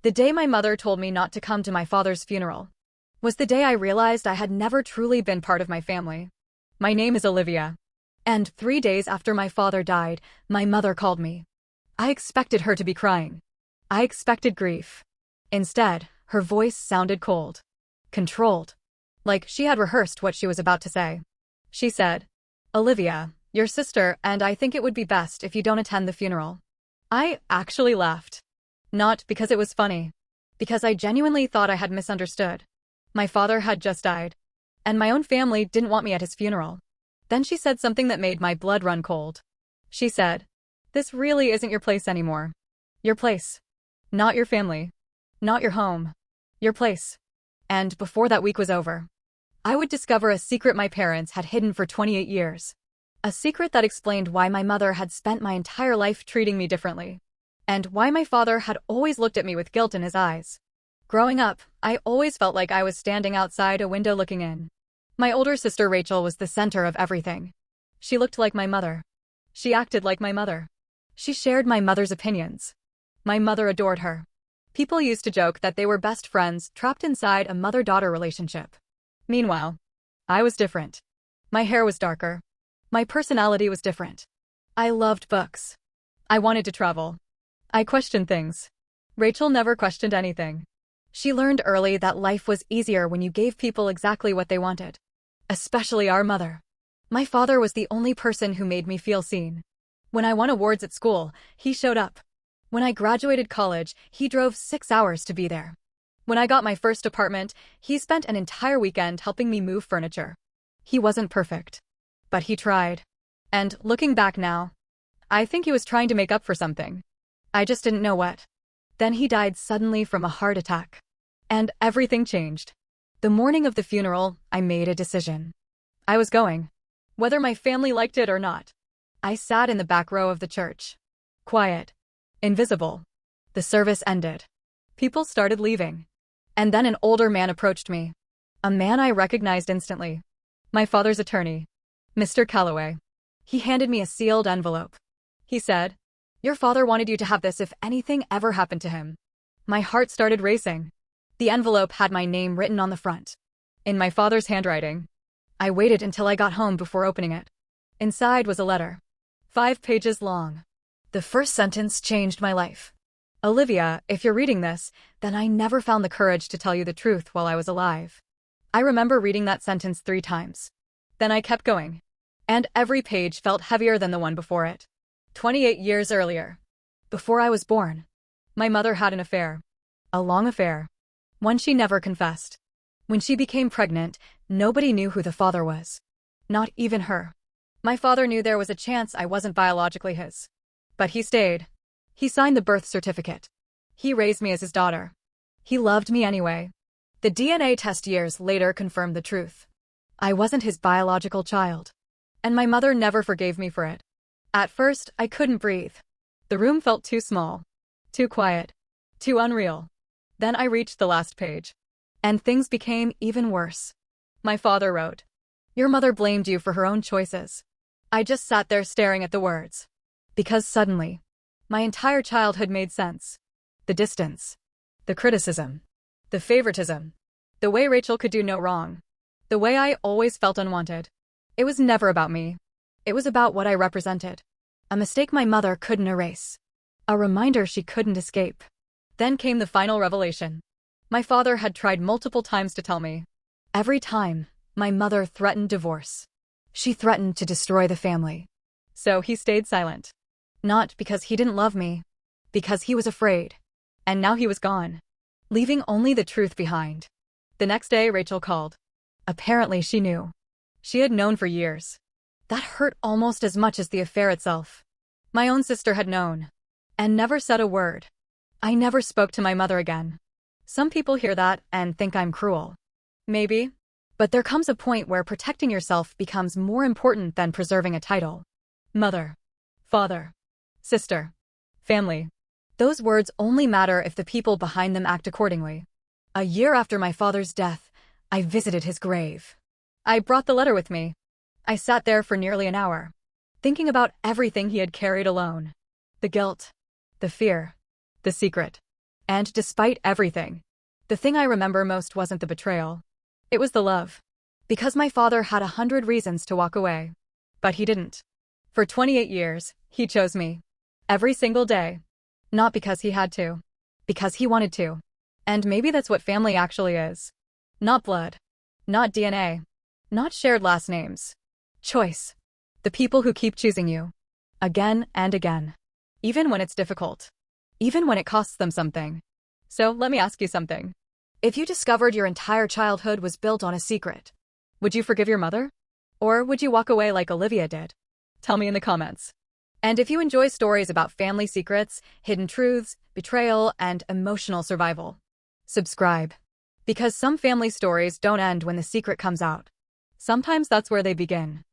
The day my mother told me not to come to my father's funeral was the day I realized I had never truly been part of my family. My name is Olivia. And 3 days after my father died, my mother called me. I expected her to be crying. I expected grief. Instead, her voice sounded cold, controlled, like she had rehearsed what she was about to say. She said, "Olivia, your sister and I think it would be best if you don't attend the funeral." I actually laughed. Not because it was funny, because I genuinely thought I had misunderstood. My father had just died, and my own family didn't want me at his funeral. Then she said something that made my blood run cold. She said, "This really isn't your place anymore. Your place. Not your family. Not your home. Your place." And before that week was over, I would discover a secret my parents had hidden for 28 years. A secret that explained why my mother had spent my entire life treating me differently, and why my father had always looked at me with guilt in his eyes. Growing up, I always felt like I was standing outside a window looking in. My older sister Rachel was the center of everything. She looked like my mother. She acted like my mother. She shared my mother's opinions. My mother adored her. People used to joke that they were best friends trapped inside a mother-daughter relationship. Meanwhile, I was different. My hair was darker. My personality was different. I loved books. I wanted to travel. I questioned things. Rachel never questioned anything. She learned early that life was easier when you gave people exactly what they wanted. Especially our mother. My father was the only person who made me feel seen. When I won awards at school, he showed up. When I graduated college, he drove 6 hours to be there. When I got my first apartment, he spent an entire weekend helping me move furniture. He wasn't perfect, but he tried. And looking back now, I think he was trying to make up for something. I just didn't know what. Then he died suddenly from a heart attack. And everything changed. The morning of the funeral, I made a decision. I was going, whether my family liked it or not. I sat in the back row of the church. Quiet. Invisible. The service ended. People started leaving. And then an older man approached me. A man I recognized instantly. My father's attorney, Mr. Calloway. He handed me a sealed envelope. He said, "Your father wanted you to have this if anything ever happened to him." My heart started racing. The envelope had my name written on the front, in my father's handwriting. I waited until I got home before opening it. Inside was a letter, 5 pages long. The first sentence changed my life. "Olivia, if you're reading this, then I never found the courage to tell you the truth while I was alive." I remember reading that sentence 3 times. Then I kept going. And every page felt heavier than the one before it. 28 years earlier, before I was born, my mother had an affair. A long affair. One she never confessed. When she became pregnant, nobody knew who the father was. Not even her. My father knew there was a chance I wasn't biologically his. But he stayed. He signed the birth certificate. He raised me as his daughter. He loved me anyway. The DNA test years later confirmed the truth. I wasn't his biological child. And my mother never forgave me for it. At first, I couldn't breathe. The room felt too small, too quiet, too unreal. Then I reached the last page. And things became even worse. My father wrote, "Your mother blamed you for her own choices." I just sat there staring at the words. Because suddenly, my entire childhood made sense. The distance, the criticism, the favoritism, the way Rachel could do no wrong, the way I always felt unwanted. It was never about me. It was about what I represented. A mistake my mother couldn't erase. A reminder she couldn't escape. Then came the final revelation. My father had tried multiple times to tell me. Every time, my mother threatened divorce. She threatened to destroy the family. So he stayed silent. Not because he didn't love me, because he was afraid. And now he was gone, leaving only the truth behind. The next day, Rachel called. Apparently she knew. She had known for years. That hurt almost as much as the affair itself. My own sister had known, and never said a word. I never spoke to my mother again. Some people hear that and think I'm cruel. Maybe. But there comes a point where protecting yourself becomes more important than preserving a title. Mother, father, sister, family. Those words only matter if the people behind them act accordingly. A year after my father's death, I visited his grave. I brought the letter with me. I sat there for nearly an hour, thinking about everything he had carried alone. The guilt, the fear, the secret. And despite everything, the thing I remember most wasn't the betrayal. It was the love. Because my father had 100 reasons to walk away. But he didn't. For 28 years, he chose me. Every single day. Not because he had to. Because he wanted to. And maybe that's what family actually is. Not blood. Not DNA. Not shared last names. Choice. The people who keep choosing you. Again and again. Even when it's difficult. Even when it costs them something. So let me ask you something. If you discovered your entire childhood was built on a secret, would you forgive your mother? Or would you walk away like Olivia did? Tell me in the comments. And if you enjoy stories about family secrets, hidden truths, betrayal, and emotional survival, subscribe. Because some family stories don't end when the secret comes out. Sometimes that's where they begin.